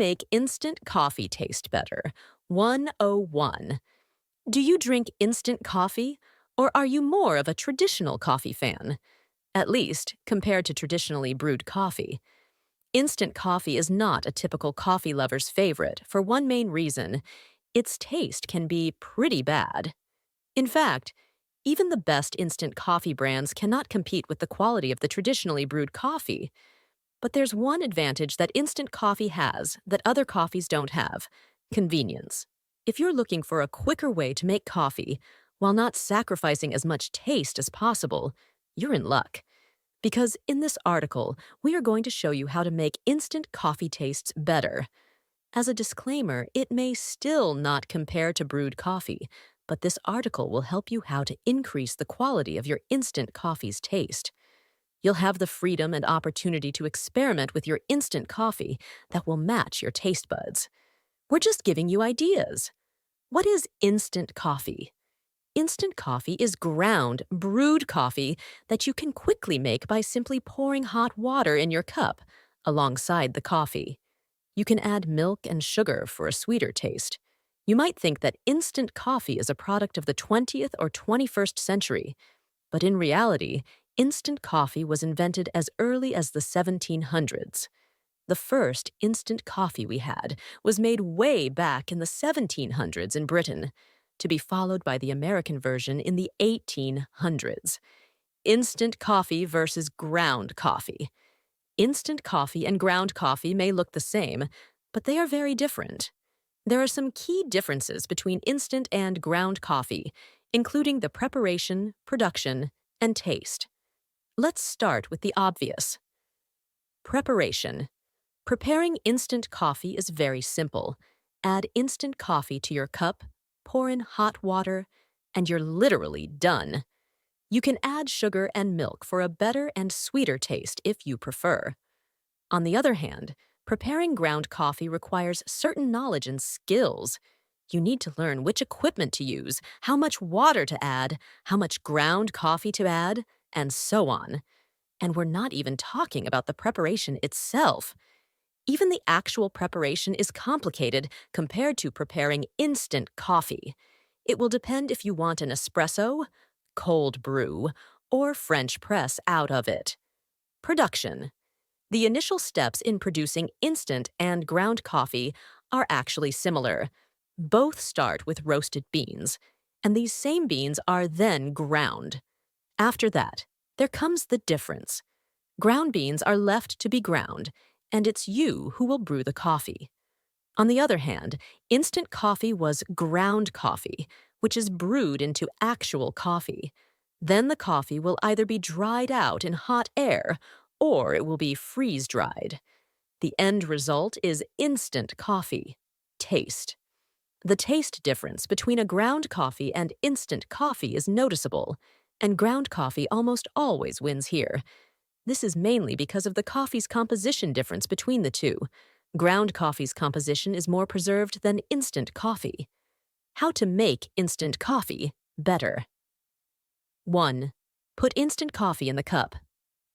make instant coffee taste better? 101. Do you drink instant coffee, or are you more of a traditional coffee fan? At least, compared to traditionally brewed coffee. Instant coffee is not a typical coffee lover's favorite for one main reason: its taste can be pretty bad. In fact, even the best instant coffee brands cannot compete with the quality of the traditionally brewed coffee. But there's one advantage that instant coffee has that other coffees don't have: convenience. If you're looking for a quicker way to make coffee while not sacrificing as much taste as possible, you're in luck. Because in this article, we are going to show you how to make instant coffee tastes better. As a disclaimer, it may still not compare to brewed coffee, but this article will help you how to increase the quality of your instant coffee's taste. You'll have the freedom and opportunity to experiment with your instant coffee that will match your taste buds. We're just giving you ideas. What is instant coffee? Instant coffee is ground, brewed coffee that you can quickly make by simply pouring hot water in your cup alongside the coffee. You can add milk and sugar for a sweeter taste. You might think that instant coffee is a product of the 20th or 21st century, but in reality, instant coffee was invented as early as the 1700s. The first instant coffee we had was made way back in the 1700s in Britain, to be followed by the American version in the 1800s. Instant coffee versus ground coffee. Instant coffee and ground coffee may look the same, but they are very different. There are some key differences between instant and ground coffee, including the preparation, production, and taste. Let's start with the obvious. Preparation. Preparing instant coffee is very simple. Add instant coffee to your cup, pour in hot water, and you're literally done. You can add sugar and milk for a better and sweeter taste if you prefer. On the other hand, preparing ground coffee requires certain knowledge and skills. You need to learn which equipment to use, how much water to add, how much ground coffee to add, and so on. And we're not even talking about the preparation itself. Even the actual preparation is complicated compared to preparing instant coffee. It will depend if you want an espresso, cold brew, or French press out of it. Production. The initial steps in producing instant and ground coffee are actually similar. Both start with roasted beans, and these same beans are then ground. After that, there comes the difference. Ground beans are left to be ground, and it's you who will brew the coffee. On the other hand, instant coffee was ground coffee, which is brewed into actual coffee. Then the coffee will either be dried out in hot air, or it will be freeze-dried. The end result is instant coffee. Taste. The taste difference between a ground coffee and instant coffee is noticeable, and ground coffee almost always wins here. This is mainly because of the coffee's composition difference between the two. Ground coffee's composition is more preserved than instant coffee. How to make instant coffee better. 1. Put instant coffee in the cup.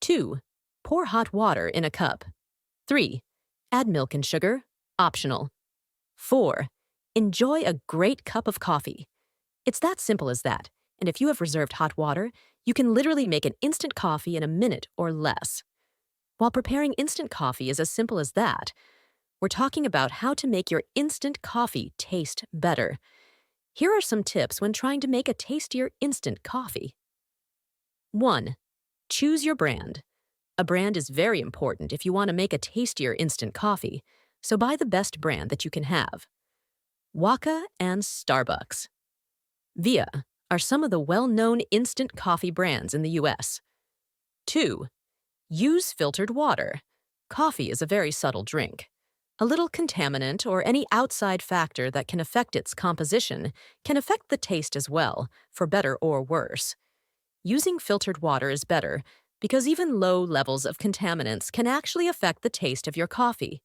2. Pour hot water in a cup. 3. Add milk and sugar, optional. 4. Enjoy a great cup of coffee. It's that simple as that, and if you have reserved hot water, you can literally make an instant coffee in a minute or less. While preparing instant coffee is as simple as that, we're talking about how to make your instant coffee taste better. Here are some tips when trying to make a tastier instant coffee. 1. Choose your brand. A brand is very important if you want to make a tastier instant coffee, so buy the best brand that you can have. Waka and Starbucks. Via are some of the well-known instant coffee brands in the US. 2. Use filtered water. Coffee is a very subtle drink. A little contaminant or any outside factor that can affect its composition can affect the taste as well, for better or worse. Using filtered water is better because even low levels of contaminants can actually affect the taste of your coffee.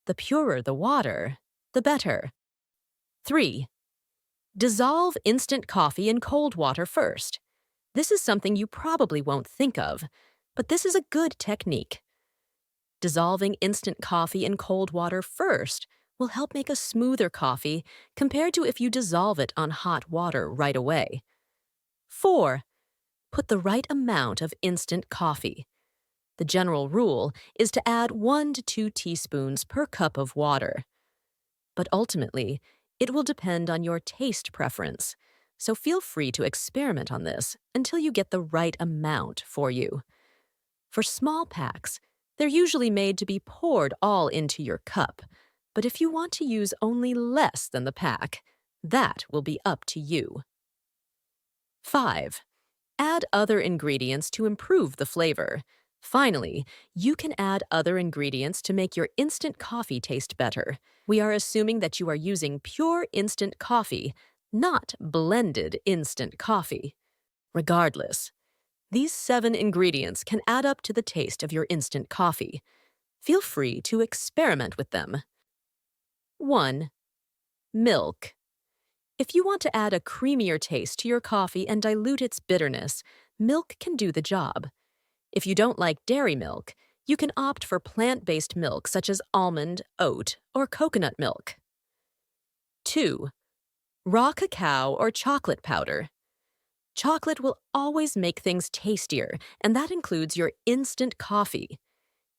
The purer the water, the better. 3. Dissolve instant coffee in cold water first. This is something you probably won't think of, but this is a good technique. Dissolving instant coffee in cold water first will help make a smoother coffee compared to if you dissolve it on hot water right away. 4. Put the right amount of instant coffee. The general rule is to add 1 to 2 teaspoons per cup of water. But ultimately, it will depend on your taste preference, so feel free to experiment on this until you get the right amount for you. For small packs, they're usually made to be poured all into your cup, but if you want to use only less than the pack, that will be up to you. 5. Add other ingredients to improve the flavor. Finally, you can add other ingredients to make your instant coffee taste better. We are assuming that you are using pure instant coffee, not blended instant coffee. Regardless, these 7 ingredients can add up to the taste of your instant coffee. Feel free to experiment with them. 1. Milk. If you want to add a creamier taste to your coffee and dilute its bitterness, milk can do the job. If you don't like dairy milk, you can opt for plant-based milk such as almond, oat, or coconut milk. 2. Raw cacao or chocolate powder. Chocolate will always make things tastier, and that includes your instant coffee.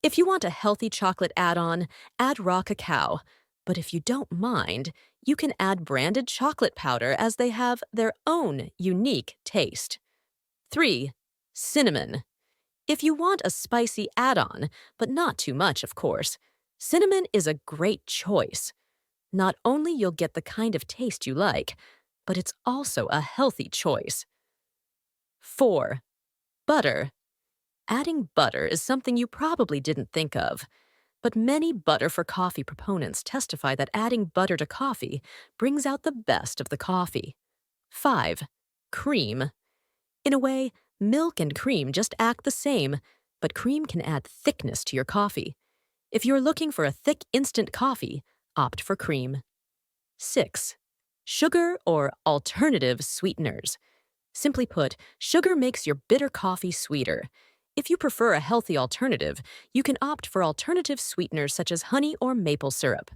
If you want a healthy chocolate add-on, add raw cacao, but if you don't mind, you can add branded chocolate powder as they have their own unique taste. 3. Cinnamon. If you want a spicy add-on, but not too much, of course, cinnamon is a great choice. Not only you'll get the kind of taste you like, but it's also a healthy choice. 4. Butter. Adding butter is something you probably didn't think of, but many butter for coffee proponents testify that adding butter to coffee brings out the best of the coffee. 5. Cream. In a way, milk and cream just act the same, but cream can add thickness to your coffee. If you're looking for a thick instant coffee, opt for cream. 6. Sugar or alternative sweeteners. Simply put, sugar makes your bitter coffee sweeter. If you prefer a healthy alternative, you can opt for alternative sweeteners such as honey or maple syrup.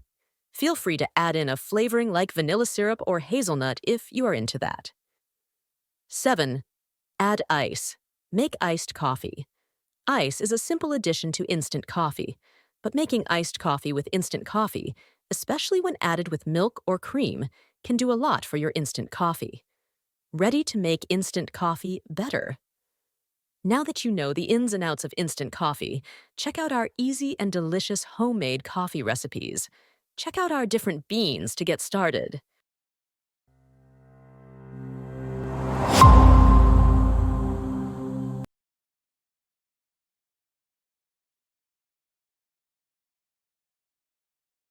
Feel free to add in a flavoring like vanilla syrup or hazelnut if you are into that. 7. Add ice. Make iced coffee. Ice is a simple addition to instant coffee, but making iced coffee with instant coffee, especially when added with milk or cream, can do a lot for your instant coffee. Ready to make instant coffee better? Now that you know the ins and outs of instant coffee, check out our easy and delicious homemade coffee recipes. Check out our different beans to get started.